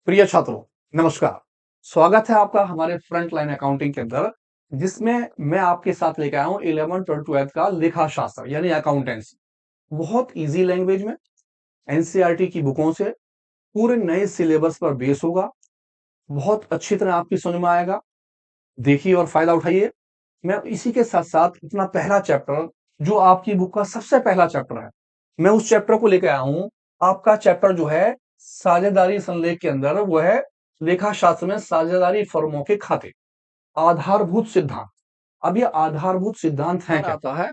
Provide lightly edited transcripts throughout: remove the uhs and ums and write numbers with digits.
प्रिय छात्रों, नमस्कार। स्वागत है आपका हमारे फ्रंट लाइन अकाउंटिंग के अंदर, जिसमें मैं आपके साथ लेके आया हूँ 11th और 12th का लेखा शास्त्र यानी अकाउंटेंसी। बहुत इजी लैंग्वेज में एनसीईआरटी की बुकों से पूरे नए सिलेबस पर बेस होगा। बहुत अच्छी तरह आपकी समझ में आएगा। देखिए और फायदा उठाइए। मैं इसी के साथ साथ अपना पहला चैप्टर, जो आपकी बुक का सबसे पहला चैप्टर है, मैं उस चैप्टर को लेकर आया हूं। आपका चैप्टर जो है साझेदारी संलेख के अंदर, वो है लेखा शास्त्र में साझेदारी फर्मों के खाते, आधारभूत सिद्धांत। अब ये आधारभूत सिद्धांत है क्या? आता है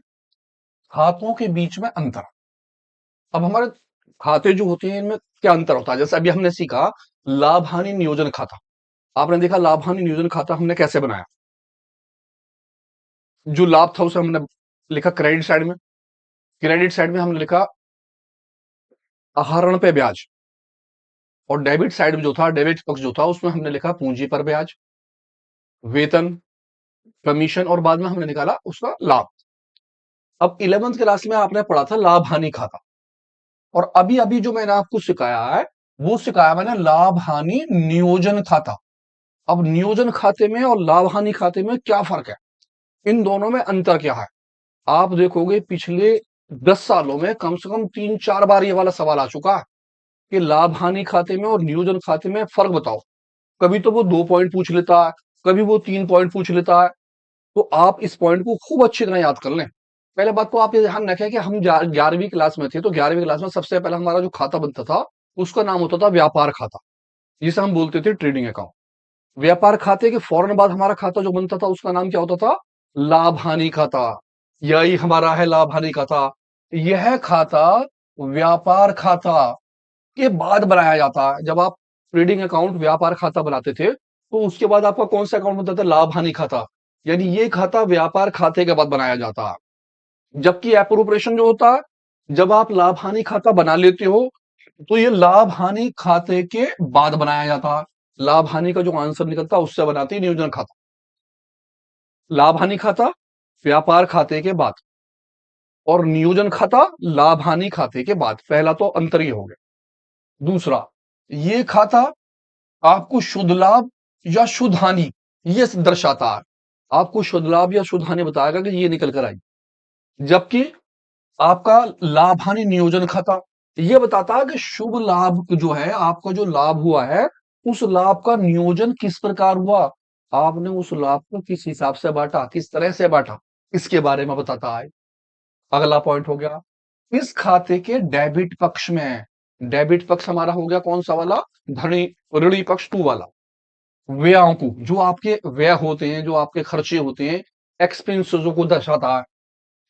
खातों के बीच में अंतर। अब हमारे खाते जो होते हैं, इनमें क्या अंतर होता है? जैसे अभी हमने सीखा लाभ हानि नियोजन खाता। आपने देखा लाभ हानि नियोजन खाता हमने कैसे बनाया। जो लाभ था उसे हमने लिखा क्रेडिट साइड में, क्रेडिट साइड में हमने लिखा आहरण पे ब्याज, और डेबिट साइड में जो था, डेबिट पक्ष जो था, उसमें हमने लिखा पूंजी पर ब्याज, वेतन, कमीशन, और बाद में हमने निकाला उसका लाभ। अब 11th क्लास में आपने पढ़ा था लाभ हानि खाता, और अभी अभी जो मैंने आपको सिखाया है वो सिखाया मैंने लाभ हानि नियोजन खाता। अब नियोजन खाते में और लाभ हानि खाते में क्या फर्क है, इन दोनों में अंतर क्या है? आप देखोगे पिछले 10 सालों में कम से कम 3-4 बार ये वाला सवाल आ चुका है कि लाभ हानि खाते में और नियोजन खाते में फर्क बताओ। कभी तो वो 2 पॉइंट पूछ लेता है, कभी वो 3 पॉइंट पूछ लेता है। तो आप इस पॉइंट को खूब अच्छी तरह याद कर लें। पहले बात तो आप ये ध्यान रखें कि हम 11वीं क्लास में थे, तो 11वीं क्लास में सबसे पहले हमारा जो खाता बनता था उसका नाम होता था व्यापार खाता, जिसे हम बोलते थे ट्रेडिंग अकाउंट। व्यापार खाते के फौरन बाद हमारा खाता जो बनता था उसका नाम क्या होता था? लाभ हानि खाता। यही हमारा है लाभ हानि खाता। यह खाता व्यापार खाता के बाद बनाया जाता है। जब आप ट्रेडिंग अकाउंट व्यापार खाता बनाते थे, तो उसके बाद आपका कौन सा अकाउंट बनता था? लाभ हानि खाता। यानी ये खाता व्यापार खाते के बाद बनाया जाता है। जबकि एप्रोप्रिएशन जो होता है, जब आप लाभ हानि खाता बना लेते हो, तो ये लाभ हानि खाते के बाद बनाया जाता है। लाभ हानि का जो आंसर निकलता है उससे बनाते हैं नियोजन खाता। लाभ हानि खाता व्यापार खाते के बाद, और नियोजन खाता लाभ हानि खाते के बाद। पहला तो अंतर ही हो गया। दूसरा, ये खाता आपको शुद्ध लाभ या शुद्ध हानि ये दर्शाता है। आपको शुद्ध लाभ या शुद्ध हानि बताएगा कि ये निकल कर आई। जबकि आपका लाभ हानि नियोजन खाता ये बताता है कि शुभ लाभ जो है, आपका जो लाभ हुआ है, उस लाभ का नियोजन किस प्रकार हुआ, आपने उस लाभ को किस हिसाब से बांटा, किस तरह से बांटा, इसके बारे में बताता है। अगला पॉइंट हो गया इस खाते के डेबिट पक्ष में। डेबिट पक्ष हमारा हो गया कौन सा वाला? धनी ऋणी पक्ष 2 वाला। व्ययों को, जो आपके व्यय होते हैं, जो आपके खर्चे होते हैं, एक्सपेंसेस को दर्शाता है।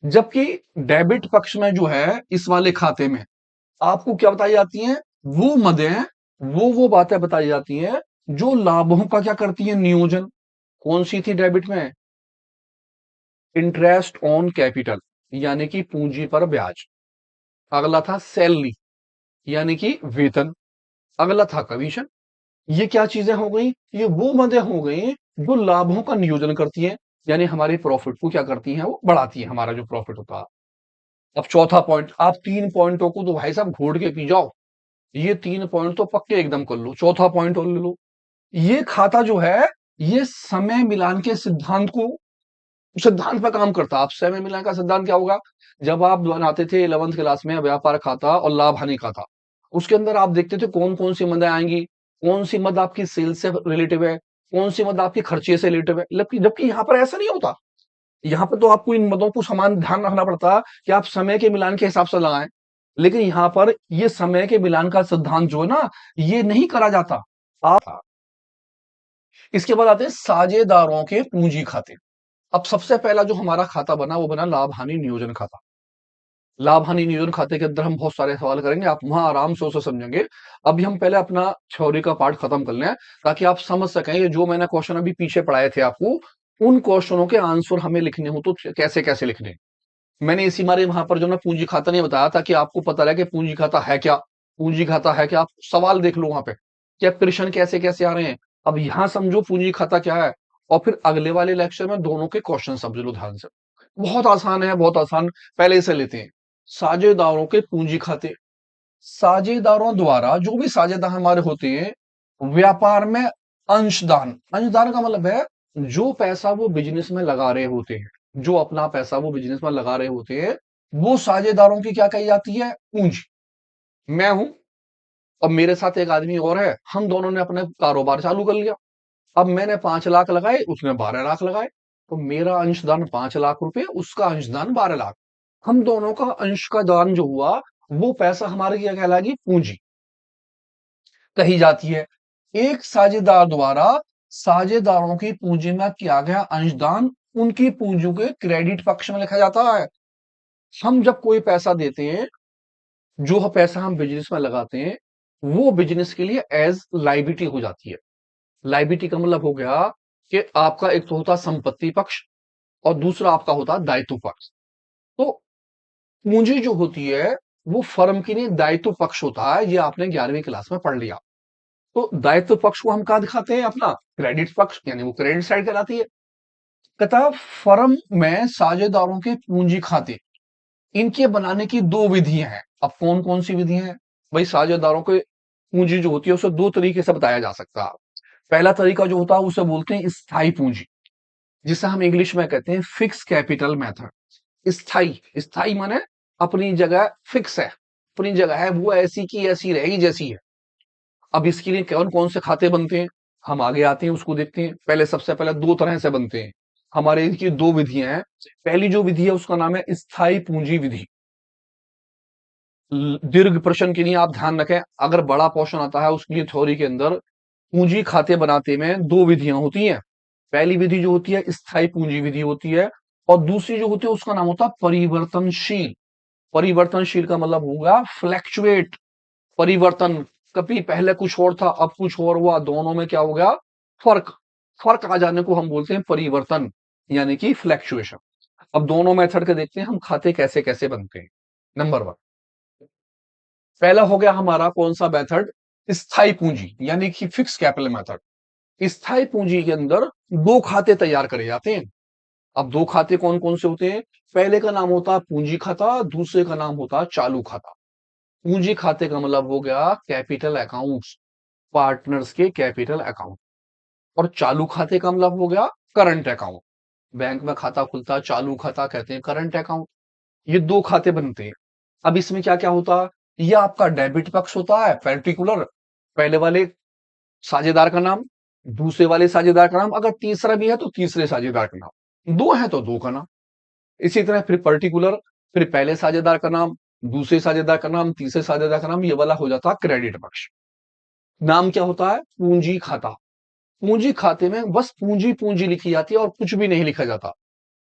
जबकि डेबिट पक्ष में जो है, इस वाले खाते में आपको क्या बताई जाती हैं? वो मदें, वो बातें बताई जाती हैं जो लाभों का क्या करती है? नियोजन। कौन सी थी डेबिट में? इंटरेस्ट ऑन कैपिटल, यानी कि पूंजी पर ब्याज। अगला था सैलरी, यानी कि वेतन। अगला था कमीशन। ये क्या चीजें हो गई? ये वो मदें हो गई जो लाभों का नियोजन करती हैं, यानी हमारे प्रॉफिट को क्या करती हैं? वो बढ़ाती है, हमारा जो प्रॉफिट होता है। अब चौथा पॉइंट, आप 3 पॉइंटों को तो भाई साहब घोड़ के पी जाओ। ये 3 पॉइंट तो पक्के एकदम कर लो। चौथा पॉइंट और ले लो। ये खाता जो है, ये समय मिलान के सिद्धांत पर काम करता है। आप समय मिलान का सिद्धांत क्या होगा? जब आप बनाते थे 11th क्लास में व्यापार खाता और लाभ हानि खाता, उसके अंदर आप देखते थे कौन कौन सी मदें आएंगी, कौन सी मद आपकी सेल्स से रिलेटिव है, कौन सी मद आपके खर्चे से रिलेटिव है। जबकि यहाँ पर ऐसा नहीं होता। यहाँ पर तो आपको इन मदों को समान ध्यान रखना पड़ता है कि आप समय के मिलान के हिसाब से लगाएं। लेकिन यहाँ पर ये समय के मिलान का सिद्धांत जो है ना, ये नहीं करा जाता। आप इसके बाद आते हैं साझेदारों के पूंजी खाते। अब सबसे पहला जो हमारा खाता बना वो बना लाभ हानि नियोजन खाता। लाभ हानि नियोजन खाते के अंदर हम बहुत सारे सवाल करेंगे, आप वहां आराम से उसे समझेंगे। अभी हम पहले अपना थ्योरी का पार्ट खत्म कर लें, ताकि आप समझ सकें ये जो मैंने क्वेश्चन अभी पीछे पढ़ाए थे आपको, उन क्वेश्चनों के आंसर हमें लिखने हो तो कैसे कैसे लिखने। मैंने इसी मारे वहां पर जो ना पूंजी खाता नहीं बताया, ताकि आपको पता रहे कि पूंजी खाता है क्या। पूंजी खाता है क्या, आप सवाल देख लो वहां पे क्या प्रश्न कैसे कैसे आ रहे हैं। अब यहां समझो पूंजी खाता क्या है, और फिर अगले वाले लेक्चर में दोनों के क्वेश्चन समझ लो ध्यान से। बहुत आसान है, बहुत आसान। पहले इसे लेते हैं, साझेदारों के पूंजी खाते। साझेदारों द्वारा जो भी साझेदार हमारे होते हैं, व्यापार में अंशदान, अंशदान का मतलब है जो पैसा वो बिजनेस में लगा रहे होते हैं, जो अपना पैसा वो बिजनेस में लगा रहे होते हैं, वो साझेदारों की क्या कही जाती है? पूंजी। मैं हूं, अब मेरे साथ एक आदमी और है, हम दोनों ने अपने कारोबार चालू कर लिया। अब मैंने 5 लाख लगाए, उसने 12 लाख लगाए, तो मेरा अंशदान 5 लाख रुपए, उसका अंशदान 12 लाख। हम दोनों का अंश का दान जो हुआ, वो पैसा हमारे क्या कहलाएगी? पूंजी कही जाती है। एक साझेदार द्वारा साझेदारों की पूंजी में किया गया अंशदान उनकी पूंजी के क्रेडिट पक्ष में लिखा जाता है। हम जब कोई पैसा देते हैं, जो पैसा हम बिजनेस में लगाते हैं, वो बिजनेस के लिए एज लाइबिलिटी हो जाती है। लाइबिलिटी का मतलब हो गया कि आपका एक तो होता संपत्ति पक्ष और दूसरा आपका होता दायित्व पक्ष। तो पूंजी जो होती है वो फर्म के लिए दायित्व पक्ष होता है, ये आपने 11वीं क्लास में पढ़ लिया। तो दायित्व पक्ष को हम कहा दिखाते हैं? अपना क्रेडिट पक्ष, यानी वो क्रेडिट साइड कहलाती है। कहता फर्म में साझेदारों के पूंजी खाते, इनके बनाने की दो विधियां हैं। अब कौन कौन सी विधियां हैं भाई? साझेदारों के पूंजी जो होती है उसे दो तरीके से बताया जा सकता है। पहला तरीका जो होता है उसे बोलते हैं स्थायी पूंजी, जिसे हम इंग्लिश में कहते हैं फिक्स कैपिटल मेथड। स्थायी, स्थायी माने अपनी जगह फिक्स है, अपनी जगह है, वो ऐसी की ऐसी रहेगी जैसी है। अब इसके लिए कौन कौन से खाते बनते हैं, हम आगे आते हैं, उसको देखते हैं। पहले सबसे पहले दो तरह से बनते हैं हमारे, इसकी दो विधियां हैं। पहली जो विधि है उसका नाम है स्थायी पूंजी विधि। दीर्घ प्रश्न के लिए आप ध्यान रखें, अगर बड़ा क्वेश्चन आता है उसके लिए थ्योरी के अंदर पूंजी खाते बनाते में दो विधियां होती हैं। पहली विधि जो होती है स्थायी पूंजी विधि होती है, और दूसरी जो होती है उसका नाम होता है परिवर्तनशील। परिवर्तनशील का मतलब होगा फ्लैक्चुएट, परिवर्तन, कभी पहले कुछ और था अब कुछ और हुआ, दोनों में क्या हो गया? फर्क। फर्क आ जाने को हम बोलते हैं परिवर्तन, यानी कि फ्लैक्चुएशन। अब दोनों मेथड के देखते हैं हम खाते कैसे कैसे बनते हैं। नंबर वन, पहला हो गया हमारा कौन सा मेथड? स्थायी पूंजी, यानी कि फिक्स कैपिटल मेथड। स्थायी पूंजी के अंदर दो खाते तैयार करे जाते हैं। अब दो खाते कौन कौन से होते हैं? पहले का नाम होता है पूंजी खाता, दूसरे का नाम होता है चालू खाता। पूंजी खाते का मतलब हो गया कैपिटल अकाउंट्स, पार्टनर्स के कैपिटल अकाउंट। और चालू खाते का मतलब हो गया करंट अकाउंट। बैंक में खाता खुलता है, चालू खाता कहते हैं करंट अकाउंट। ये दो खाते बनते हैं। अब इसमें क्या क्या होता है? ये आपका डेबिट पक्ष होता है, पर्टिकुलर पहले वाले साझेदार का नाम, दूसरे वाले साझेदार का नाम, अगर तीसरा भी है तो तीसरे साझेदार का नाम, दो है तो दो का नाम। इसी तरह फिर पर्टिकुलर, फिर पहले साझेदार का नाम, दूसरे साझेदार का नाम, तीसरे साझेदार का नाम, ये वाला हो जाता है क्रेडिट पक्ष। नाम क्या होता है? पूंजी खाता। पूंजी खाते में बस पूंजी पूंजी लिखी जाती है और कुछ भी नहीं लिखा जाता।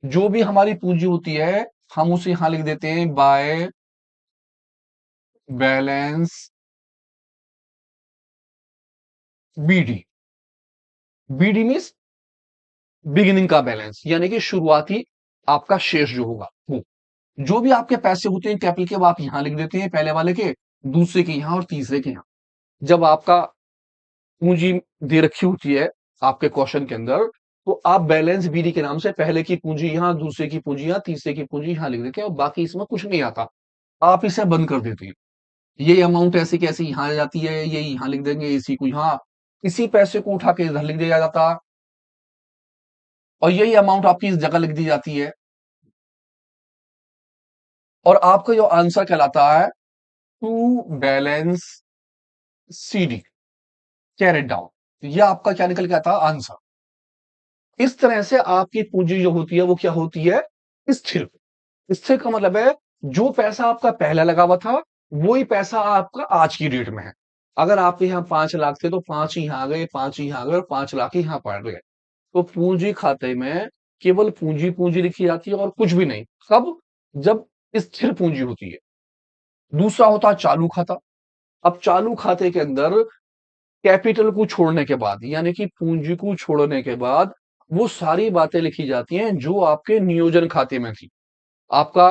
जो भी हमारी पूंजी होती है हम उसे यहां लिख देते हैं by balance BD. BD means beginning का बैलेंस, यानी कि शुरुआती आपका शेष जो होगा वो। जो भी आपके पैसे होते हैं कैपिटल के, वो आप यहां लिख देते हैं, पहले वाले के, दूसरे के यहां और तीसरे के यहां। जब आपका पूंजी दे रखी होती है आपके क्वेश्चन के अंदर, तो आप बैलेंस बीडी के नाम से पहले की पूंजी यहां, दूसरे की पूंजी यहां, तीसरे की पूंजी यहां लिख देते हैं, और बाकी इसमें कुछ नहीं आता, आप इसे बंद कर देते हैं। ये अमाउंट ऐसी कैसी यहां आ जाती है, ये यहां लिख देंगे, इसी को यहां, इसी पैसे को उठा के इधर लिख दिया जाता, और यही अमाउंट आपकी इस जगह लिख दी जाती है। और आपका जो आंसर कहलाता है to balance CD carried down, ये आपका क्या निकल के आता है? आंसर। इस तरह से आपकी पूंजी जो होती है वो क्या होती है? स्थिर। स्थिर का मतलब है जो पैसा आपका पहले लगा हुआ था वही पैसा आपका आज की डेट में है। अगर आपके यहाँ 5 लाख थे तो 5 यहाँ आ गए, 5 यहाँ आ गए और 5 लाख यहाँ पड़ गए। तो पूंजी खाते में केवल पूंजी पूंजी लिखी जाती है और कुछ भी नहीं। कब? जब स्थिर पूंजी होती है। दूसरा होता है चालू खाता। अब चालू खाते के अंदर कैपिटल को छोड़ने के बाद, यानी कि पूंजी को छोड़ने के बाद, वो सारी बातें लिखी जाती हैं जो आपके नियोजन खाते में थी। आपका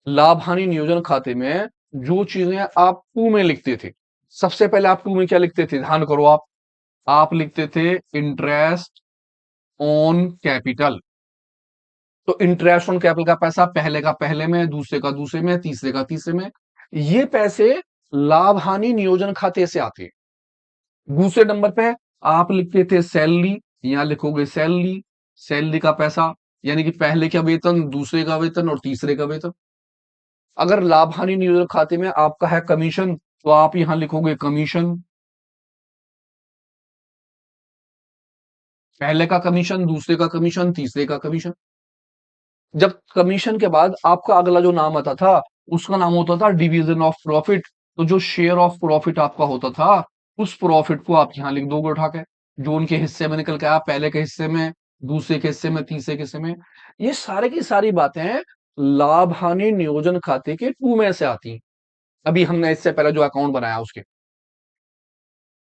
लाभ हानि नियोजन खाते में जो चीजें आप टू में लिखते थे, सबसे पहले आप टू में क्या लिखते थे? ध्यान करो, आप लिखते थे इंटरेस्ट ऑन कैपिटल। तो इंटरेस्ट ऑन कैपिटल का पैसा पहले का पहले में, दूसरे का दूसरे में, तीसरे का तीसरे में। ये पैसे लाभ हानि नियोजन खाते से आते हैं। दूसरे नंबर पे आप लिखते थे सैलरी, यहां लिखोगे सैलरी, सैलरी का पैसा, यानी कि पहले का वेतन, दूसरे का वेतन और तीसरे का वेतन। अगर लाभ हानि नियोजन खाते में आपका है कमीशन, तो आप यहां लिखोगे कमीशन, पहले का कमीशन, दूसरे का कमीशन, तीसरे का कमीशन। जब कमीशन के बाद आपका अगला जो नाम आता था, उसका नाम होता था डिवीजन ऑफ प्रॉफिट। तो जो शेयर ऑफ प्रॉफिट आपका होता था, उस प्रॉफिट को आप यहां लिख दोगे उठा के, जो उनके हिस्से में निकल के आया, पहले के हिस्से में, दूसरे के हिस्से में, तीसरे के हिस्से में। ये सारे की सारी बातें लाभ हानि नियोजन खाते के टू में से आती हैं। अभी हमने इससे पहले जो अकाउंट बनाया उसके,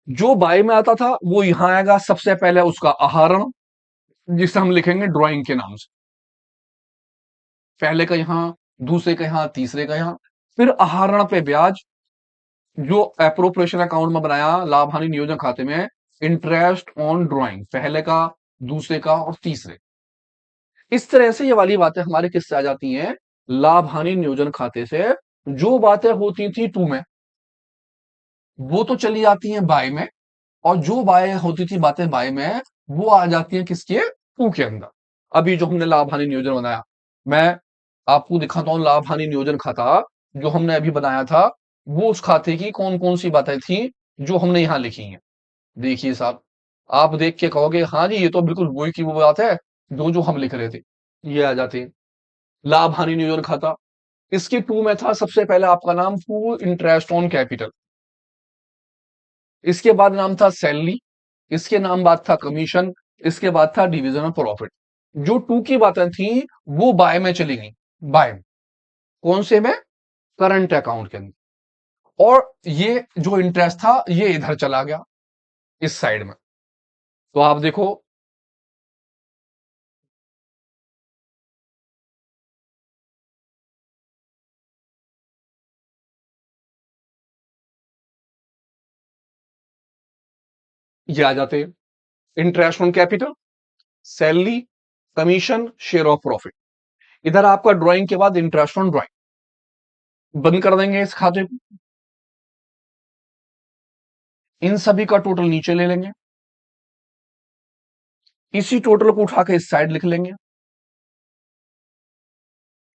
जो बाय में आता था वो यहां आएगा सबसे पहले, उसका आहरण, जिसे हम लिखेंगे ड्राइंग के नाम से, पहले का यहां, दूसरे का यहां, तीसरे का यहां। फिर आहरण पे ब्याज, जो एप्रोप्रिएशन अकाउंट में बनाया लाभ हानि नियोजन खाते में, इंटरेस्ट ऑन ड्राइंग, पहले का, दूसरे का और तीसरे। इस तरह से ये वाली बातें हमारे किससे आ जाती हैं, लाभ हानि नियोजन खाते से। जो बातें होती थी टू में, वो तो चली जाती हैं बाय में, और जो बाय होती थी बातें बाय में, वो आ जाती हैं किसके, टू के अंदर। अभी जो हमने लाभ हानि नियोजन बनाया, मैं आपको दिखाता हूं लाभ हानि नियोजन खाता जो हमने अभी बनाया था, वो उस खाते की कौन कौन सी बातें थी जो हमने यहां लिखी हैं। देखिए साहब, आप देख के कहोगे हाँ जी, ये तो बिल्कुल वही की वो बात है जो जो हम लिख रहे थे। ये आ जाते हैं लाभ हानि नियोजन खाता। इसके टू में था सबसे पहले आपका नाम टू इंटरेस्ट ऑन कैपिटल, इसके बाद नाम था सैलरी, इसके नाम बाद था कमीशन, इसके बाद था डिवीजन ऑफ प्रॉफिट। जो टू की बातें थी वो बाय में चली गई, बाय में, कौन से में, करंट अकाउंट के अंदर। और ये जो इंटरेस्ट था ये इधर चला गया, इस साइड में। तो आप देखो, ये आ जाते हैं interest on capital, salary, commission, share of profit. इधर आपका ड्राइंग के बाद इंटरेस्ट ऑन ड्राइंग, बंद कर देंगे इस खाते को। इन सभी का टोटल नीचे ले लेंगे, इसी टोटल को उठा के इस साइड लिख लेंगे,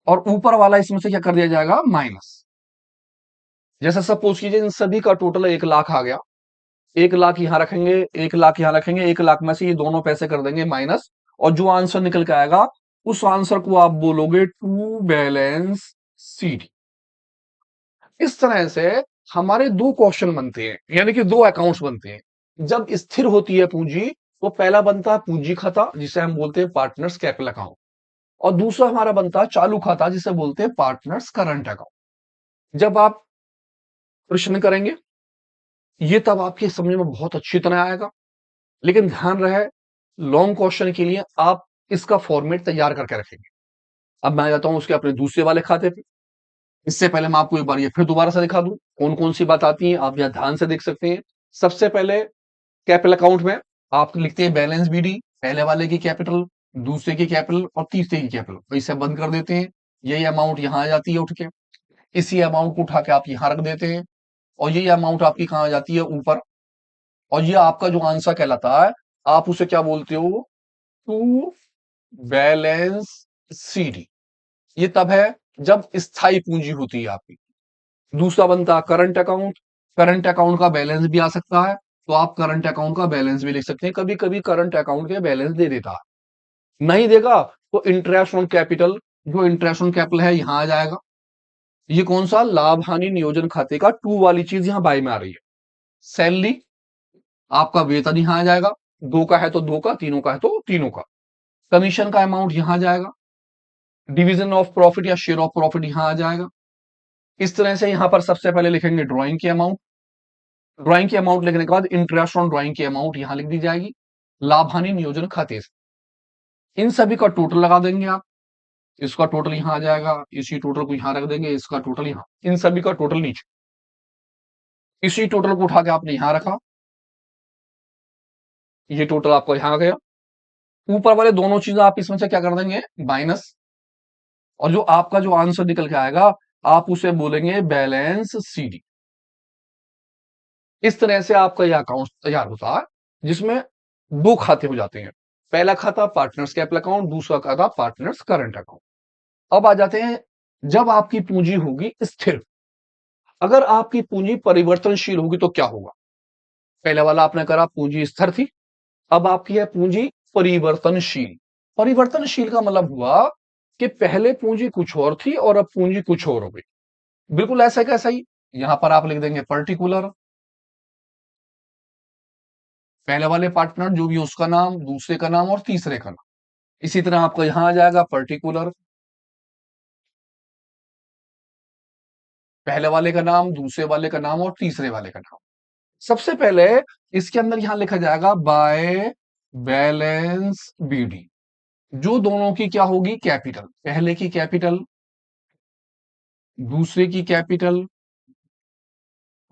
और ऊपर वाला इसमें से क्या कर दिया जाएगा, माइनस। जैसे सपोज कीजिए इन सभी का टोटल 1 लाख आ गया, 1 लाख यहां रखेंगे, 1 लाख यहां रखेंगे, 1 लाख में से ये दोनों पैसे कर देंगे माइनस, और जो आंसर निकल के आएगा उस आंसर को आप बोलोगे टू बैलेंस शीट। इस तरह से हमारे दो क्वेश्चन बनते हैं, यानी कि दो अकाउंट्स बनते हैं। जब स्थिर होती है पूंजी, तो पहला बनता है पूंजी खाता, जिसे हम बोलते हैं पार्टनर्स कैपिटल अकाउंट, और दूसरा हमारा बनता है चालू खाता, जिसे बोलते हैं पार्टनर्स करंट अकाउंट। जब आप प्रश्न करेंगे, ये तब आपके समझ में बहुत अच्छी तरह आएगा। लेकिन ध्यान रहे, लॉन्ग क्वेश्चन के लिए आप इसका फॉर्मेट तैयार करके रखेंगे। अब मैं जाता हूं उसके अपने दूसरे वाले खाते पे। इससे पहले मैं आपको एक बार ये फिर दोबारा से दिखा दूं कौन कौन सी बात आती है, आप यहां ध्यान से देख सकते हैं। सबसे पहले कैपिटल अकाउंट में आप लिखते हैं बैलेंस बीडी, पहले वाले की कैपिटल, दूसरे की कैपिटल और तीसरे की कैपिटल, तो इसे बंद कर देते हैं। यही अमाउंट यहां आ जाती है उठ के, इसी अमाउंट को उठा के आप यहां रख देते हैं, और यही अमाउंट आपकी कहां आ जाती है, ऊपर। और ये आपका जो आंसर कहलाता है, आप उसे क्या बोलते हो, टू बैलेंस सीडी। ये तब है जब स्थायी पूंजी होती है आपकी। दूसरा बनता है करंट अकाउंट, करंट अकाउंट का बैलेंस भी आ सकता है, तो आप करंट अकाउंट का बैलेंस भी लिख सकते हैं। कभी कभी करंट अकाउंट के बैलेंस दे देता है, नहीं देगा तो इंटरेस्ट ऑन कैपिटल, जो इंटरेस्ट ऑन कैपिटल है यहां आ जाएगा। ये कौन सा, लाभ हानि नियोजन खाते का टू वाली चीज यहां बाय में आ रही है। सैलरी, आपका वेतन यहां आ जाएगा, दो का है तो दो का, तीनों का है तो तीनों का। कमीशन का अमाउंट यहां आ जाएगा, डिवीजन ऑफ प्रॉफिट या शेयर ऑफ प्रॉफिट यहां आ जाएगा। इस तरह से यहां पर सबसे पहले लिखेंगे ड्राइंग की अमाउंट, ड्राइंग की अमाउंट लिखने के बाद इंटरेस्ट ऑन ड्राइंग की अमाउंट यहां लिख दी जाएगी लाभ हानि नियोजन खाते से। इन सभी का टोटल लगा देंगे आप, इसका टोटल यहां आ जाएगा, इसी टोटल को यहां रख देंगे, इसका टोटल यहां, इन सभी का टोटल नीचे, इसी टोटल को उठा के आपने यहां रखा, ये टोटल आपका यहां आ गया। ऊपर वाले दोनों चीजें आप इसमें से क्या कर देंगे, माइनस, और जो आपका जो आंसर निकल के आएगा आप उसे बोलेंगे बैलेंस सीडी। इस तरह से आपका यह अकाउंट तैयार होता है, जिसमें दो खाते हो जाते हैं। पहला खाता पार्टनर्स कैपिटल अकाउंट, दूसरा खाता पार्टनर्स करंट अकाउंट। अब आ जाते हैं, जब आपकी पूंजी होगी स्थिर, अगर आपकी पूंजी परिवर्तनशील होगी तो क्या होगा। पहले वाला आपने करा पूंजी स्थिर थी, अब आपकी है पूंजी परिवर्तनशील। परिवर्तनशील का मतलब हुआ कि पहले पूंजी कुछ और थी और अब पूंजी कुछ और हो गई। बिल्कुल ऐसा कैसा ही, यहां पर आप लिख देंगे पर्टिकुलर, पहले वाले पार्टनर जो भी उसका नाम, दूसरे का नाम और तीसरे का नाम। इसी तरह आपका यहां आ जाएगा पर्टिकुलर, पहले वाले का नाम, दूसरे वाले का नाम और तीसरे वाले का नाम। सबसे पहले इसके अंदर यहां लिखा जाएगा बाय बैलेंस बीडी, जो दोनों की क्या होगी कैपिटल, पहले की कैपिटल, दूसरे की कैपिटल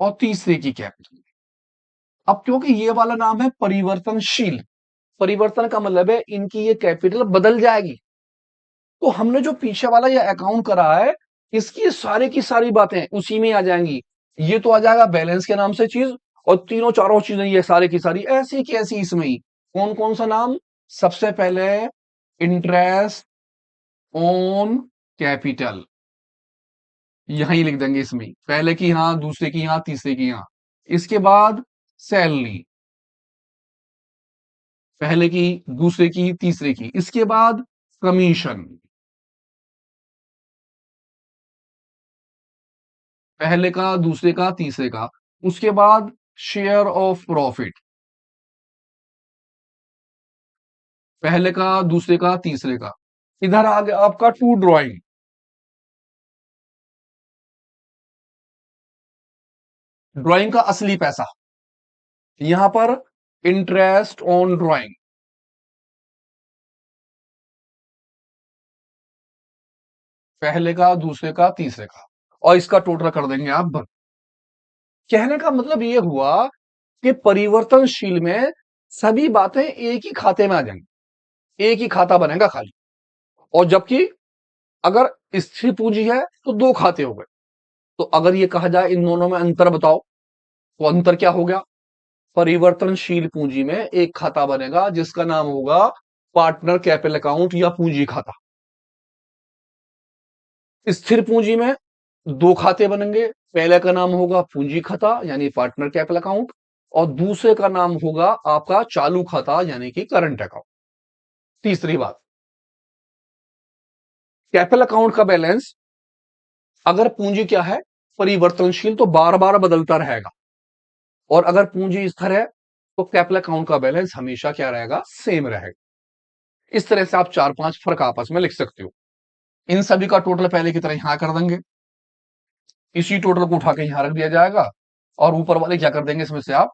और तीसरे की कैपिटल। अब क्योंकि ये वाला नाम है परिवर्तनशील, परिवर्तन का मतलब है इनकी ये कैपिटल बदल जाएगी, तो हमने जो पीछे वाला ये अकाउंट करा है, इसकी सारी की सारी बातें उसी में आ जाएंगी। ये तो आ जाएगा बैलेंस के नाम से चीज, और तीनों चारों चीजें ये सारी की सारी ऐसी की ऐसी इसमें ही। कौन कौन सा नाम, सबसे पहले इंटरेस्ट ऑन कैपिटल, यहीं लिख देंगे इसमें ही। पहले की यहां, दूसरे की यहां, तीसरे की यहां। इसके बाद सैलरी, पहले की, दूसरे की, तीसरे की। इसके बाद कमीशन, पहले का, दूसरे का, तीसरे का। उसके बाद शेयर ऑफ प्रॉफिट, पहले का, दूसरे का, तीसरे का। इधर आ गया आपका टू ड्राइंग, ड्राइंग का असली पैसा, यहां पर इंटरेस्ट ऑन ड्राइंग, पहले का, दूसरे का, तीसरे का। और इसका टोटल कर देंगे आप बंद। कहने का मतलब ये हुआ कि परिवर्तनशील में सभी बातें एक ही खाते में आ जाएंगी, एक ही खाता बनेगा खाली। और जबकि अगर स्थिर पूंजी है तो दो खाते हो गए। तो अगर ये कहा जाए इन दोनों में अंतर बताओ, तो अंतर क्या हो गया, परिवर्तनशील पूंजी में एक खाता बनेगा जिसका नाम होगा पार्टनर कैपिटल अकाउंट या पूंजी खाता। स्थिर पूंजी में दो खाते बनेंगे, पहले का नाम होगा पूंजी खाता यानी पार्टनर कैपिटल अकाउंट, और दूसरे का नाम होगा आपका चालू खाता यानी कि करंट अकाउंट। तीसरी बात, कैपिटल अकाउंट का बैलेंस, अगर पूंजी क्या है परिवर्तनशील तो बार बार बदलता रहेगा, और अगर पूंजी स्थिर है तो कैपिटल अकाउंट का बैलेंस हमेशा क्या रहेगा, सेम रहेगा। इस तरह से आप चार पांच फर्क आपस में लिख सकते हो। इन सभी का टोटल पहले की तरह यहां कर देंगे, इसी टोटल को उठा के यहां रख दिया जाएगा, और ऊपर वाले क्या कर देंगे इसमें से आप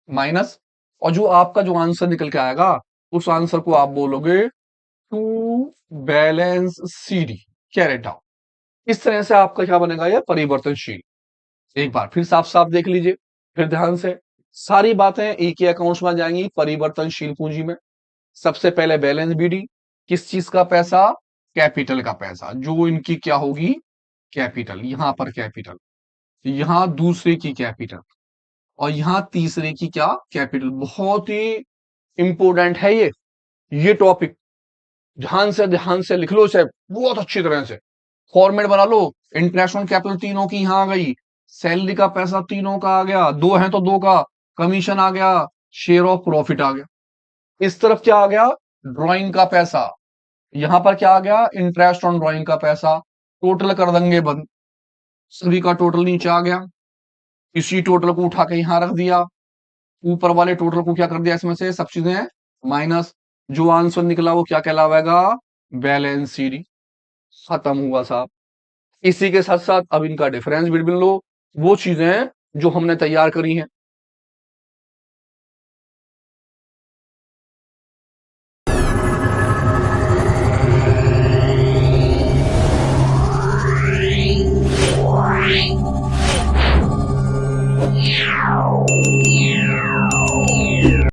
माइनस, और जो आपका जो आंसर निकल के आएगा उस आंसर को आप बोलोगे to balance CD carried out. इस तरह से आपका क्या बनेगा, यह परिवर्तनशील। एक बार फिर साफ साफ देख लीजिए, फिर ध्यान से, सारी बातें एक ही अकाउंट्स में आ जाएंगी परिवर्तनशील पूंजी में। सबसे पहले बैलेंस बीडी, किस चीज का पैसा, कैपिटल का पैसा, जो इनकी क्या होगी कैपिटल, यहां पर कैपिटल, यहां दूसरे की कैपिटल, और यहां तीसरे की क्या कैपिटल। बहुत ही इंपोर्टेंट है ये टॉपिक, ध्यान से लिख लो इसे बहुत अच्छी तरह से, फॉर्मेट बना लो। इंटरेस्ट ऑन कैपिटल तीनों की यहां आ गई, सैलरी का पैसा तीनों का आ गया, दो है तो दो का, कमीशन आ गया, शेयर ऑफ प्रॉफिट आ गया। इस तरफ क्या आ गया, ड्राइंग का पैसा, यहां पर क्या आ गया, इंटरेस्ट ऑन ड्राइंग का पैसा। टोटल कर देंगे बंद, सभी का टोटल नीचे आ गया, इसी टोटल को उठा के यहां रख दिया, ऊपर वाले टोटल को क्या कर दिया इसमें से सब चीजें माइनस, जो आंसर निकला वो क्या कहलाएगा, बैलेंस शीट। खत्म हुआ साहब। इसी के साथ साथ अब इनका डिफरेंस भी लो, वो चीजें जो हमने तैयार करी हैं।